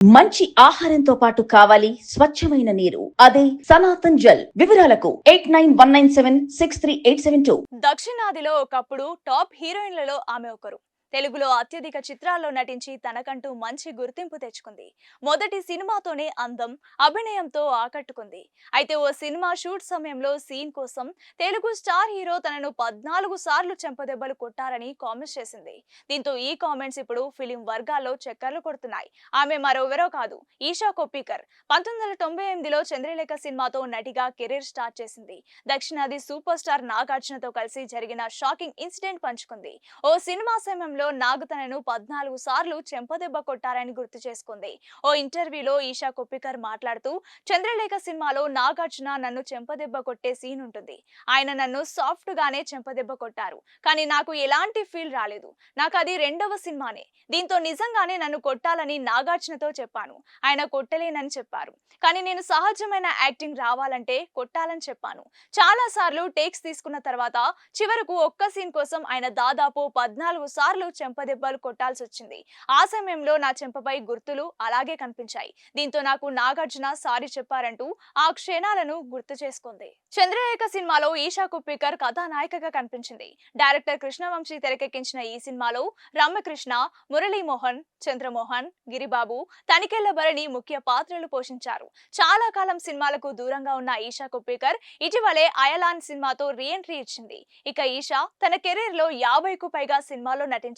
మంచి ఆహారంతో పాటు కావాలి స్వచ్ఛమైన నీరు. అదే సనాతన్ జల్. వివరాలకు 8919763872. దక్షిణాదిలో ఒకప్పుడు టాప్ హీరోయిన్లలో ఆమె ఒకరు. తెలుగులో అత్యధిక చిత్రాల్లో నటించి తనకంటూ మంచి గుర్తింపు తెచ్చుకుంది. మొదటి సినిమాతోనే అందం, అభినయంతో ఆకట్టుకుంది. అయితే ఓ సినిమా షూట్ సమయంలో సీన్ కోసం తెలుగు స్టార్ హీరో తనను 14 సార్లు చెంపదెబ్బలు కొట్టారని కామెంట్స్ చేసింది. దీంతో ఈ కామెంట్స్ ఇప్పుడు ఫిలిం వర్గాల్లో చక్కర్లు కొడుతున్నాయి. ఆమె మరెవరో కాదు, ఈషా కొప్పికర్. 1998లో చంద్రలేఖ సినిమాతో నటిగా కెరీర్ స్టార్ట్ చేసింది. దక్షిణాది సూపర్ స్టార్ నాగార్జునతో కలిసి జరిగిన షాకింగ్ ఇన్సిడెంట్ పంచుకుంది. ఓ సినిమా సమయంలో నాగ్ తనను 14 సార్లు చెంపదెబ్బ కొట్టారని గుర్తు చేసుకుంది. ఓ ఇంటర్వ్యూలో ఈషా కొప్పికర్ మాట్లాడుతూ, చంద్రలేఖ సినిమాలో నాగార్జున నన్ను చెంపదెబ్బ కొట్టే సీన్ ఉంటుంది. ఆయన నన్ను సాఫ్ట్ గానే చెంపదెబ్బ కొట్టారు, కానీ నాకు ఎలాంటి ఫీల్ రాలేదు. నాకు అది రెండవ సినిమానే. దీంతో నిజంగానే నన్ను కొట్టాలని నాగార్జునతో చెప్పాను. ఆయన కొట్టలేనని చెప్పారు, కానీ నేను సహజమైన యాక్టింగ్ రావాలంటే కొట్టాలని చెప్పాను. చాలా సార్లు టేక్స్ తీసుకున్న తర్వాత చివరకు ఒక్క సీన్ కోసం ఆయన దాదాపు 14 సార్లు చెంపదెబ్బలు కొట్టాల్సి వచ్చింది. ఆ సమయంలో నా చెంపపై గుర్తులు అలాగే కనిపించాయి. దీంతో నాకు నాగార్జున సారీ చెప్పారంటూ ఆ క్షణాలను గుర్తు చేసుకుంది. చంద్రలేఖ సినిమాలో ఈషా కొప్పికర్ కథానాయికగా కనిపించింది. డైరెక్టర్ కృష్ణవంశీ తెరకెక్కించిన ఈ సినిమాలో రమ్యకృష్ణ, మురళీమోహన్, చంద్రమోహన్, గిరిబాబు, తనికెళ్ల భరణి ముఖ్య పాత్రలు పోషించారు. చాలా కాలం సినిమాలకు దూరంగా ఉన్న ఈషా కొప్పికర్ ఇటీవలే అయలాన్ సినిమాతో రీ ఎంట్రీ ఇచ్చింది. ఇక ఈషా తన కెరీర్ లో 50కు పైగా సినిమాల్లో నటించింది.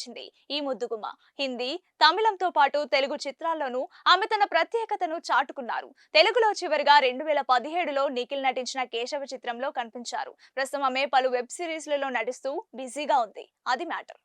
ఈ ముద్దుగుమ్మ హిందీ, తమిళంతో పాటు తెలుగు చిత్రాల్లోనూ ఆమె తన ప్రత్యేకతను చాటుకున్నారు. తెలుగులో చివరిగా 2017లో నిఖిల్ నటించిన కేశవ చిత్రంలో కనిపించారు. ప్రస్తుతం ఆమె పలు వెబ్ సిరీస్లలో నటిస్తూ బిజీగా ఉంది. అది మ్యాటర్.